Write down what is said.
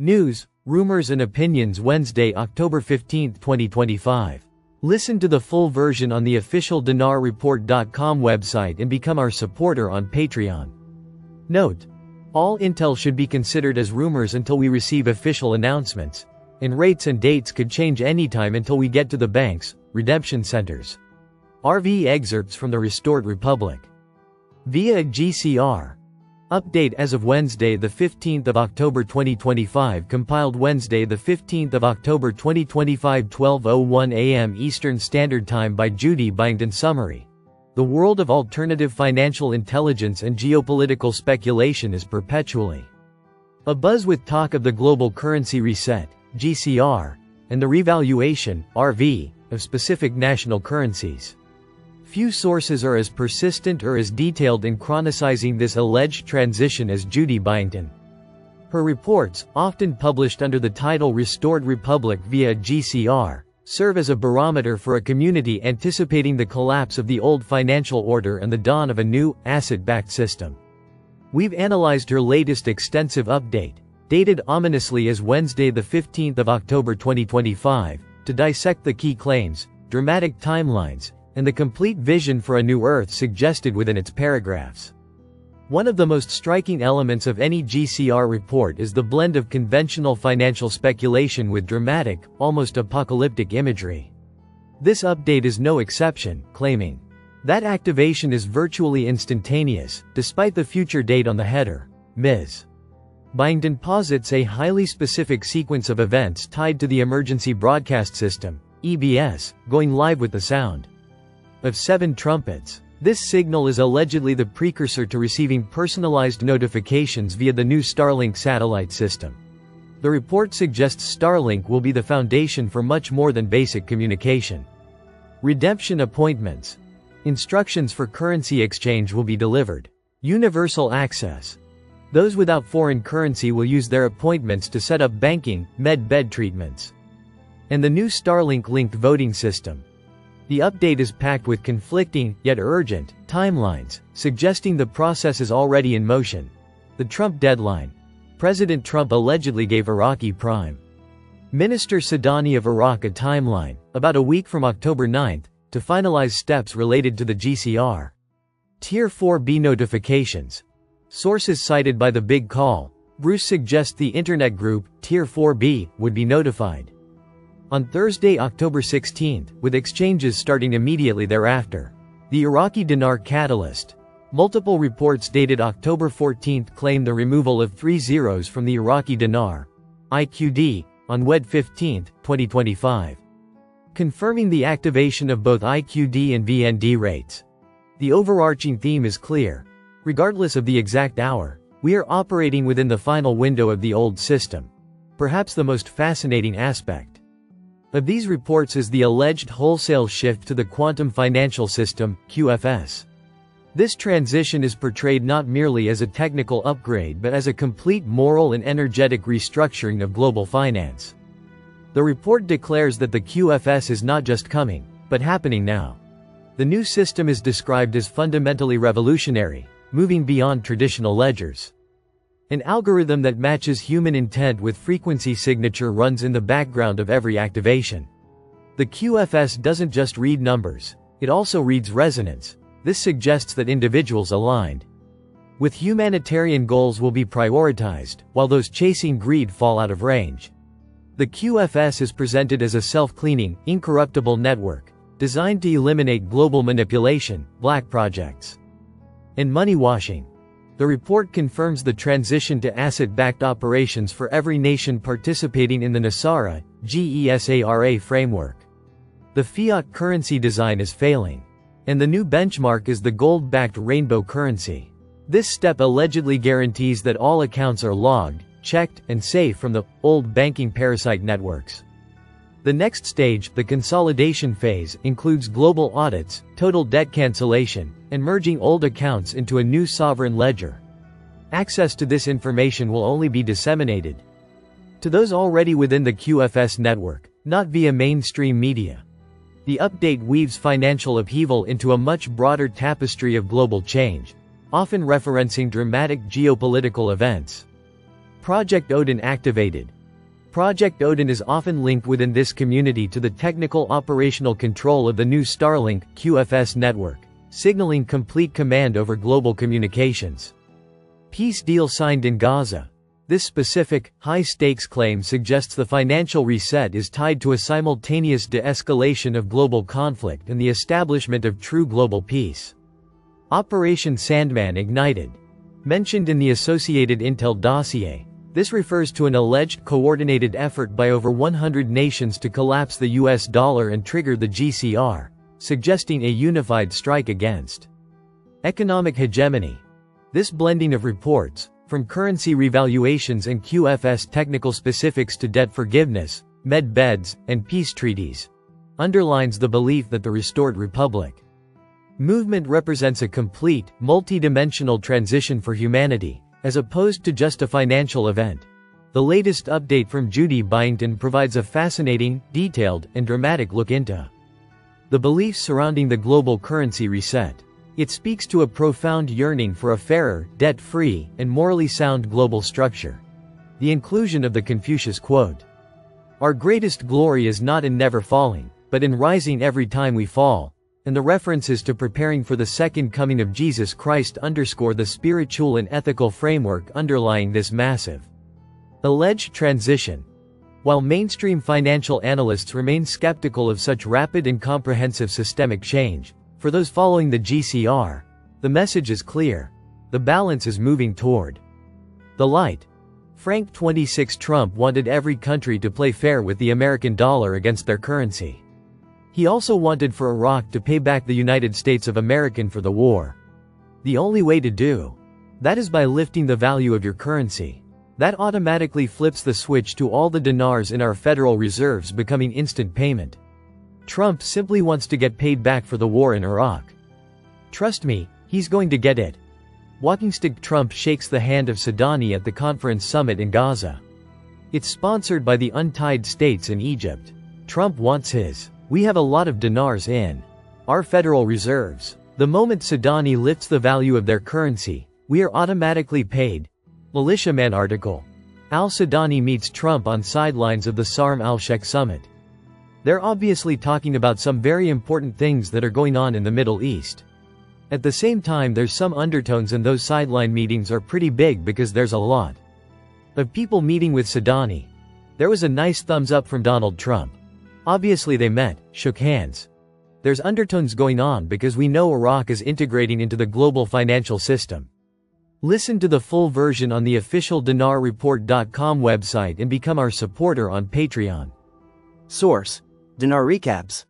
News, rumors and opinions Wednesday, October 15, 2025. Listen to the full version on the official dinarreport.com website and become our supporter on Patreon. Note: all intel should be considered as rumors until we receive official announcements, and rates and dates could change anytime until we get to the banks, redemption centers. RV excerpts from the Restored Republic. Via GCR. Update as of Wednesday the 15th of October 2025, compiled Wednesday the 15th of October 2025, 12:01 a.m. Eastern Standard Time by Judy Byington. Summary: the world of alternative financial intelligence and geopolitical speculation is perpetually abuzz with talk of the global currency reset, GCR, and the revaluation, RV, of specific national currencies. Few sources are as persistent or as detailed in chronicizing this alleged transition as Judy Byington. Her reports, often published under the title Restored Republic via GCR, serve as a barometer for a community anticipating the collapse of the old financial order and the dawn of a new, asset-backed system. We've analyzed her latest extensive update, dated ominously as Wednesday the 15th of October 2025, to dissect the key claims, dramatic timelines, and the complete vision for a new Earth suggested within its paragraphs. One of the most striking elements of any GCR report is the blend of conventional financial speculation with dramatic, almost apocalyptic imagery. This update is no exception, claiming that activation is virtually instantaneous, despite the future date on the header. Ms. Byington posits a highly specific sequence of events tied to the Emergency Broadcast System, EBS, going live with the sound of 7 trumpets. This signal is allegedly the precursor to receiving personalized notifications via the new Starlink satellite system. The report suggests Starlink will be the foundation for much more than basic communication. Redemption appointments. Instructions for currency exchange will be delivered. Universal access. Those without foreign currency will use their appointments to set up banking, bed treatments. And the new Starlink-linked voting system. The update is packed with conflicting, yet urgent, timelines, suggesting the process is already in motion. The Trump deadline. President Trump allegedly gave Iraqi Prime Minister Sadani of Iraq a timeline, about a week from October 9, to finalize steps related to the GCR. Tier 4B notifications. Sources cited by The Big Call. Bruce suggests the internet group, Tier 4B, would be notified on Thursday, October 16, with exchanges starting immediately thereafter. The Iraqi dinar catalyst. Multiple reports dated October 14 claim the removal of 3 zeros from the Iraqi dinar, IQD, on Wed 15, 2025. Confirming the activation of both IQD and VND rates. The overarching theme is clear. Regardless of the exact hour, we are operating within the final window of the old system. Perhaps the most fascinating aspect of these reports is the alleged wholesale shift to the quantum financial system, QFS. This transition is portrayed not merely as a technical upgrade but as a complete moral and energetic restructuring of global finance. The report declares that the QFS is not just coming, but happening now. The new system is described as fundamentally revolutionary, moving beyond traditional ledgers. An algorithm that matches human intent with frequency signature runs in the background of every activation. The QFS doesn't just read numbers, it also reads resonance. This suggests that individuals aligned with humanitarian goals will be prioritized, while those chasing greed fall out of range. The QFS is presented as a self-cleaning, incorruptible network, designed to eliminate global manipulation, black projects, and money washing. The report confirms the transition to asset-backed operations for every nation participating in the NASARA, GESARA framework. The fiat currency design is failing, and the new benchmark is the gold-backed rainbow currency. This step allegedly guarantees that all accounts are logged, checked, and safe from the old banking parasite networks. The next stage, the consolidation phase, includes global audits, total debt cancellation, and merging old accounts into a new sovereign ledger. Access to this information will only be disseminated to those already within the QFS network, not via mainstream media. The update weaves financial upheaval into a much broader tapestry of global change, often referencing dramatic geopolitical events. Project Odin activated. Project Odin is often linked within this community to the technical operational control of the new Starlink QFS network, signaling complete command over global communications. Peace deal signed in Gaza. This specific, high-stakes claim suggests the financial reset is tied to a simultaneous de-escalation of global conflict and the establishment of true global peace. Operation Sandman ignited. Mentioned in the Associated Intel dossier, this refers to an alleged coordinated effort by over 100 nations to collapse the US dollar and trigger the GCR, suggesting a unified strike against economic hegemony. This blending of reports, from currency revaluations and QFS technical specifics to debt forgiveness, med beds, and peace treaties, underlines the belief that the restored republic movement represents a complete, multi-dimensional transition for humanity, as opposed to just a financial event. The latest update from Judy Byington provides a fascinating, detailed, and dramatic look into the beliefs surrounding the global currency reset. It speaks to a profound yearning for a fairer, debt-free, and morally sound global structure. The inclusion of the Confucius quote, "Our greatest glory is not in never falling, but in rising every time we fall," and the references to preparing for the second coming of Jesus Christ underscore the spiritual and ethical framework underlying this massive, alleged transition. While mainstream financial analysts remain skeptical of such rapid and comprehensive systemic change, for those following the GCR, the message is clear. The balance is moving toward the light. Frank 26 Trump wanted every country to play fair with the American dollar against their currency. He also wanted for Iraq to pay back the United States of America for the war. The only way to do that is by lifting the value of your currency. That automatically flips the switch to all the dinars in our Federal Reserves becoming instant payment. Trump simply wants to get paid back for the war in Iraq. Trust me, he's going to get it. Walking stick Trump shakes the hand of Sadani at the conference summit in Gaza. It's sponsored by the untied states in Egypt. Trump wants his. We have a lot of dinars in our Federal Reserves. The moment Sadani lifts the value of their currency, we are automatically paid. Militiaman article. Al-Sadani meets Trump on sidelines of the Sharm el-Sheikh summit. They're obviously talking about some very important things that are going on in the Middle East. At the same time, there's some undertones, and those sideline meetings are pretty big because there's a lot of people meeting with Sadani. There was a nice thumbs up from Donald Trump. Obviously they met, shook hands. There's undertones going on because we know Iraq is integrating into the global financial system. Listen to the full version on the official dinarreport.com website and become our supporter on Patreon. Source: Dinar Recaps.